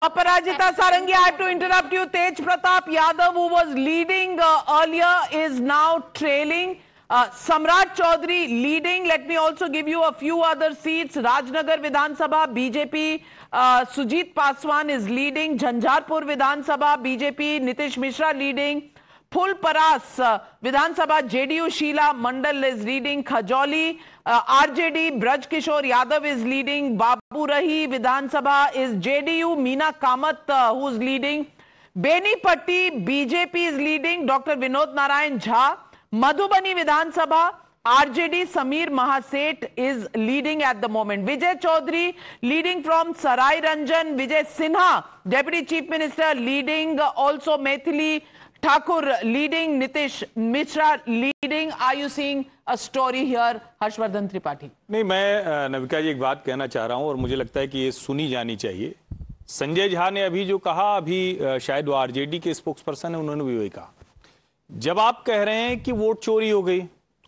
Aparajita Sarangi, I have to interrupt you. Tej Pratap Yadav, who was leading earlier, is now trailing. Samrat Chaudhary leading. Let me also give you a few other seats. Rajnagar Vidhan Sabha, BJP. Sujit Paswan is leading. Jhanjharpur Vidhan Sabha, BJP. Nitish Mishra leading. Phul Paras, Vidhan Sabha, JDU Sheela Mandal is leading. Khajoli, RJD, Braj Kishore Yadav is leading. Babu Rahi, Vidhan Sabha is JDU. Meena Kamath, who's leading. Benipatti, BJP is leading. Dr. Vinod Narayan Jha. Madhubani Vidhan Sabha, RJD Samir Mahaset is leading at the moment. Vijay Chaudhary leading from Sarai Ranjan. Vijay Sinha, Deputy Chief Minister, leading. Also Maithili Thakur leading. Nitish Mishra leading. Are you seeing a story here, Harshvardhan Tripathi? नहीं, मैं नविका जी एक बात कहना चाह रहा हूं और मुझे लगता है कि ये सुनी जानी चाहिए। संजय झा ने अभी जो कहा, अभी शायद वो आरजेडी के स्पोक्स पर्सन है, उन्होंने भी वही कहा। जब आप कह रहे हैं कि वोट चोरी हो गई,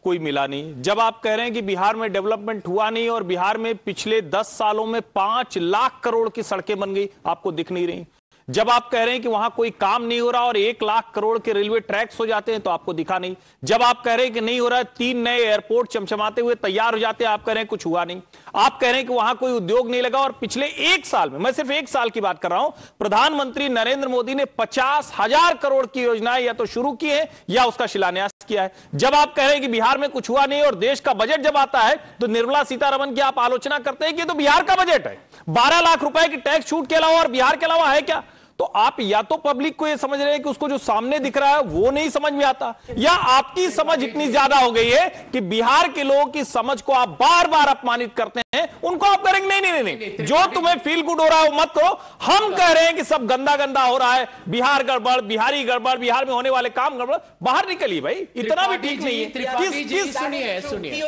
कोई मिला नहीं, जब आप कह रहे हैं कि बिहार में डेवलपमेंट हुआ नहीं और बिहार में पिछले 10 सालों में 5 लाख करोड़ की सड़कें बन गई, आपको दिख नहीं रही, जब आप कह रहे हैं कि वहां कोई काम नहीं हो रहा और 1 लाख करोड़ के रेलवे ट्रैक्स हो जाते हैं तो आपको दिखा नहीं, जब आप कह रहे हैं कि नहीं हो रहा है, 3 नए एयरपोर्ट चमचमाते हुए तैयार हो जाते हैं, आप कह रहे हैं कुछ हुआ नहीं, आप कह रहे हैं कि वहां कोई उद्योग नहीं लगा और पिछले 1 साल में, मैं सिर्फ 1 साल की बात कर रहा हूं, प्रधानमंत्री नरेंद्र मोदी ने 50,000 करोड़ की योजनाएं या तो शुरू की है या उसका शिलान्यास किया है। जब आप कह रहे हैं कि बिहार में कुछ हुआ नहीं और देश का बजट जब आता है तो निर्मला सीतारमण की आप आलोचना करते हैं कि तो बिहार का बजट है, 12 लाख रुपए की टैक्स छूट के अलावा और बिहार के अलावा है क्या? तो आप या तो पब्लिक को यह समझ रहे हैं कि उसको जो सामने दिख रहा है वो नहीं समझ में आता, या आपकी समझ इतनी ज्यादा हो गई है कि बिहार के लोगों की समझ को आप बार बार अपमानित करते हैं, उनको आप करेंगे नहीं, जो तुम्हें फील गुड हो रहा है वो मत करो। हम कह रहे हैं कि सब गंदा गंदा हो रहा है, बिहार गड़बड़, बिहारी गड़बड़, बिहार में होने वाले काम गड़बड़, बाहर निकलिए भाई, इतना भी ठीक नहीं है। सुनिए,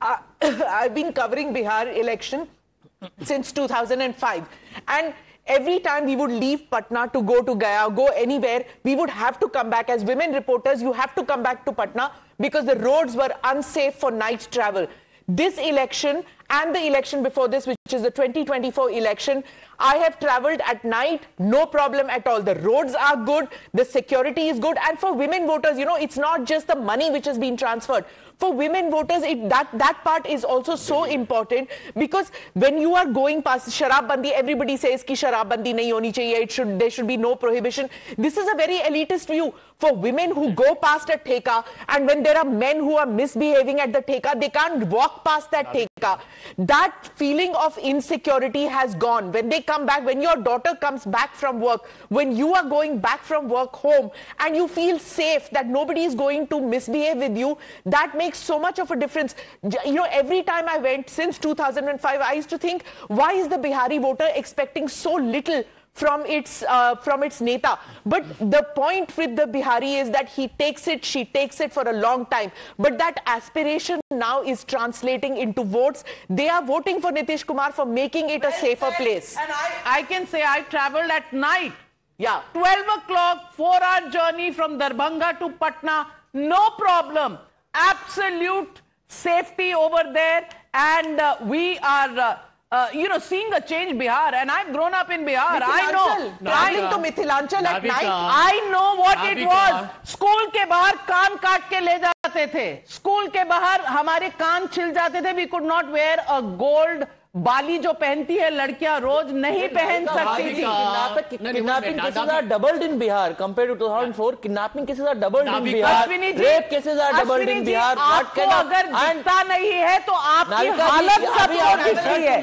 I've been covering Bihar election since 2005, and every time we would leave Patna to go to Gaya, go anywhere, we would have to come back. As women reporters, you have to come back to Patna because the roads were unsafe for night travel. This election and the election before this, which is the 2024 election, I have traveled at night, no problem at all. The roads are good, the security is good, and for women voters, it's not just the money which has been transferred. For women voters, that part is also so important, because when you are going past Sharab Bandi, everybody says ki Sharab Bandi nahi honi chahiye, there should be no prohibition. This is a very elitist view. For women who go past a theka, and when there are men who are misbehaving at the theka, they can't walk past that theka. That feeling of insecurity has gone. When they come back, when your daughter comes back from work, when you are going back from work home, and you feel safe that nobody is going to misbehave with you, that makes so much of a difference. Every time I went since 2005, I used to think, why is the Bihari voter expecting so little from its neta? But the point with the Bihari is that he takes it, she takes it for a long time. But that aspiration now is translating into votes. They are voting for Nitish Kumar for making it a safer place. And I can say I traveled at night. Yeah. 12 o'clock, 4-hour journey from Darbhanga to Patna. No problem. Absolute safety over there. And we are... seeing a change Bihar, and I've grown up in Bihar. I know. Traveling to Mithilanchal at night, I know what it was. School के बाहर कान काट के ले जाते थे. School के बाहर हमारे कान छिल जाते थे. We could not wear a gold बाली जो पहनती है लड़कियां रोज नहीं पहन सकती थी. Kidnapping cases are doubled in Bihar compared to 2004. Kidnapping cases are doubled in Bihar. Rape cases are doubled in Bihar. आपको अगर जीता नहीं है तो आपकी हालत सब होती है.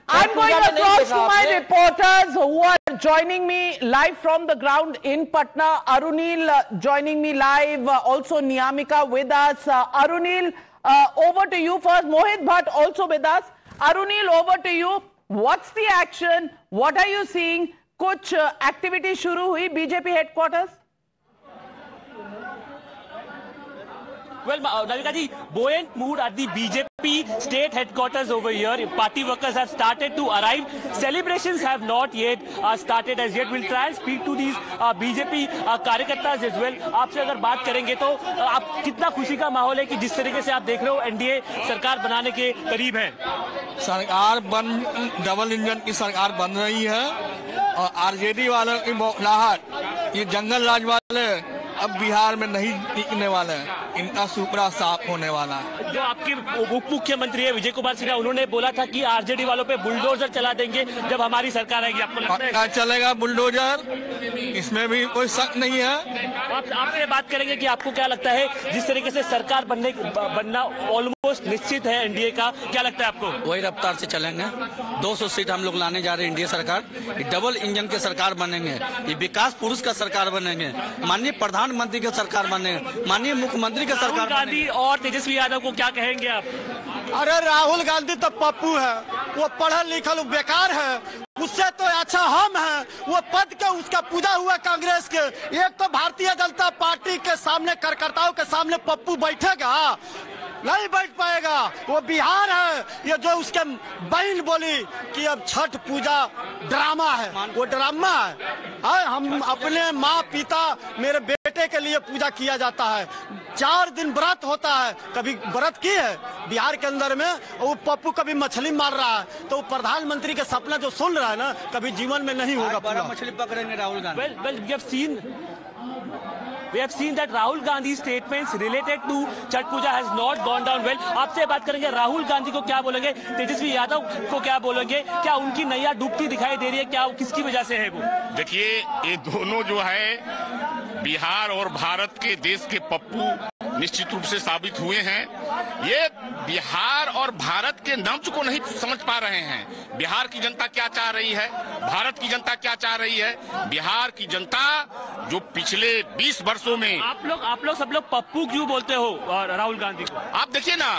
I'm going across to my reporters who are joining me live from the ground in Patna. Arunil joining me live, also Niyamika with us. Arunil, over to you first. Mohit Bhatt also with us. Arunil, over to you. What's the action? What are you seeing? कुछ activity शुरू हुई BJP headquarters? Well, Navika ji, buoyant mood at the BJP state headquarters over here. Party workers have started to arrive. Celebrations have not yet started as yet. We'll try and speak to these BJP कार्यकर्ताज as well. आपसे अगर बात करेंगे तो आप कितना खुशी का माहौल है कि जिस तरीके से आप देख रहे हो एनडीए सरकार बनाने के करीब है? सरकार डबल इंजन की सरकार बन रही है और आरजेडी वालों की बौखलाहट, ये जंगल राज वाले अब बिहार में नहीं टिकने वाले हैं, इनका सुपड़ा साफ होने वाला है। जो आपके उप मुख्यमंत्री है विजय कुमार सिन्हा, उन्होंने बोला था कि आरजेडी वालों पे बुलडोजर चला देंगे जब हमारी सरकार आएगी। आपको लगता है चलेगा बुलडोजर? इसमें भी कोई शक नहीं है। आपसे बात करेंगे कि आपको क्या लगता है जिस तरीके से सरकार बनना ऑलमोस्ट निश्चित है एनडीए का, क्या लगता है आपको? वही रफ्तार से चलेंगे। 200 सीट हम लोग लाने जा रहे हैं एनडीए सरकार। डबल इंजन की सरकार बनेंगे, ये विकास पुरुष का सरकार बनेंगे, माननीय प्रधानमंत्री की सरकार बनेंगे, माननीय मुख्यमंत्री की सरकार। राहुल गांधी और तेजस्वी यादव को क्या कहेंगे आप? अरे राहुल गांधी तो पप्पू है, वो पढ़ल लिखल बेकार है, उससे तो अच्छा हम हैं। वो पद के उसका पूजा हुआ कांग्रेस के। एक तो भारतीय जनता पार्टी के सामने कार्यकर्ताओं के सामने पप्पू बैठेगा, नहीं बैठ पाएगा। वो बिहार है, ये जो उसके बहन बोली कि अब छठ पूजा ड्रामा है, वो ड्रामा है। हम अपने माँ पिता मेरे बेटे के लिए पूजा किया जाता है, 4 दिन व्रत होता है। कभी व्रत की है बिहार के अंदर में? वो पप्पू कभी मछली मार रहा है, तो प्रधानमंत्री के सपना जो सुन रहा है ना, कभी जीवन में नहीं होगा। बड़ा मछली पकड़ेंगे Rahul Gandhi. Well, we have seen that Rahul Gandhi's statements related to Chhath Puja has not gone down well. आपसे बात करेंगे राहुल गांधी को क्या बोलेंगे, तेजस्वी यादव को क्या बोलेंगे, क्या उनकी नैया डूबती दिखाई दे रही है, क्या किसकी वजह से है वो? देखिए, ये दोनों जो है बिहार और भारत के देश के पप्पू निश्चित रूप से साबित हुए हैं। ये बिहार और भारत के नब्ज को नहीं समझ पा रहे हैं। बिहार की जनता क्या चाह रही है, भारत की जनता क्या चाह रही है। बिहार की जनता जो पिछले 20 वर्षों में आप लोग सब लोग पप्पू क्यों बोलते हो और राहुल गांधी को? आप देखिए ना,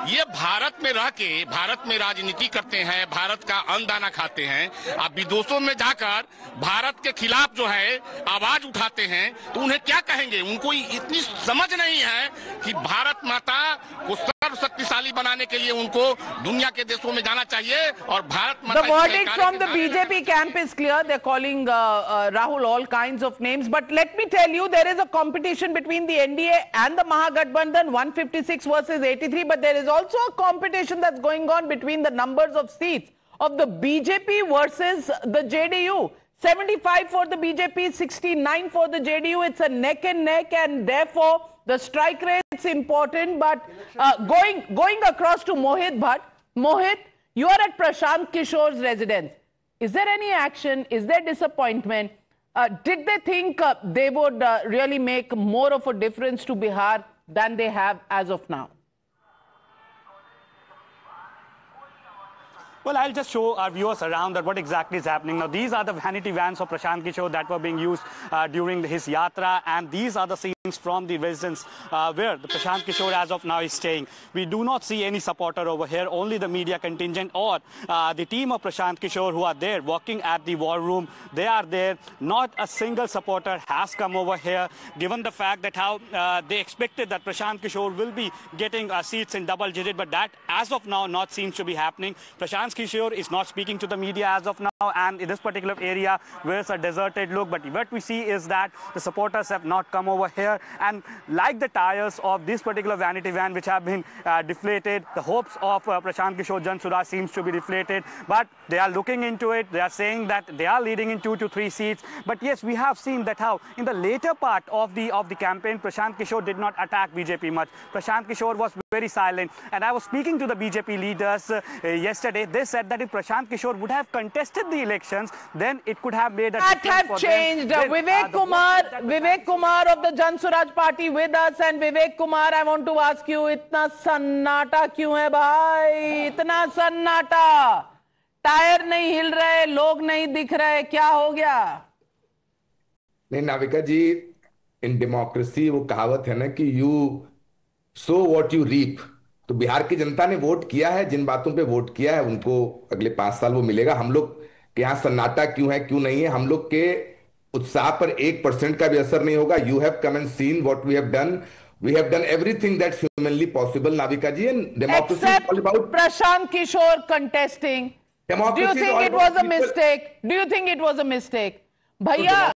ये भारत में रह के भारत में राजनीति करते हैं, भारत का अन्न दाना खाते हैं। आप विदेशों में जाकर भारत के खिलाफ जो है आवाज उठाते हैं, तो उन्हें क्या कहेंगे? उनको इतनी समझ नहीं है कि भारत माता को सर्वशक्तिशाली बनाने के लिए उनको दुनिया के देशों में जाना चाहिए और भारत माता। The verdict from the BJP camp is clear. They're calling Rahul all kinds of names. But let me tell you, there is a competition between the NDA and the Mahagathbandhan, 156 versus 83. But there is also a competition that's going on between the numbers of seats of the BJP versus the JDU. 75 for the BJP, 69 for the JDU. It's a neck and neck, and therefore the strike rate's important. But going across to Mohit Bhatt. Mohit, you are at Prashant Kishore's residence. Is there any action? Is there disappointment? Did they think they would really make more of a difference to Bihar than they have as of now? Well, I'll just show our viewers around that what exactly is happening. Now, these are the vanity vans of Prashant Kishore that were being used during his yatra, and these are the scenes from the residence where the Prashant Kishore as of now is staying. We do not see any supporter over here, only the media contingent or the team of Prashant Kishore who are there working at the war room. They are there. Not a single supporter has come over here, given the fact that how they expected that Prashant Kishore will be getting seats in double digit, but that as of now not seems to be happening. Prashant Kishore is not speaking to the media as of now, and in this particular area where it's a deserted look, but what we see is that the supporters have not come over here, and like the tires of this particular vanity van which have been deflated, the hopes of Prashant Kishore Jan Swaraj seems to be deflated, but they are looking into it. They are saying that they are leading in 2 to 3 seats, but yes, we have seen that how in the later part of the campaign, Prashant Kishore did not attack BJP much. Prashant Kishore was very silent, and I was speaking to the BJP leaders yesterday. They said that if Prashant Kishore would have contested the elections, then it could have made a difference. That have changed. Vivek Kumar of the Jan Swaraj party with us, and Vivek Kumar, I want to ask you, इतना सन्नाटा क्यों है भाई? इतना सन्नाटा, tyre नहीं हिल रहे, लोग नहीं दिख रहे, क्या हो गया? नहीं नाविका जी, इन डेमोक्रेसी वो कहावत है ना कि you sow what you reap. तो बिहार की जनता ने वोट किया है, जिन बातों पे वोट किया है उनको अगले 5 साल वो मिलेगा। हम लोग के यहाँ सन्नाटा क्यों है, क्यों नहीं है, हम लोग के उत्साह पर 1% का भी असर नहीं होगा। You have come and seen what we have done. We have done everything that's humanly possible, Navika ji, and democracy is all about Prashant Kishore contesting. democracy. Do you think it was a mistake? Do you think it was a mistake? Bhaiya,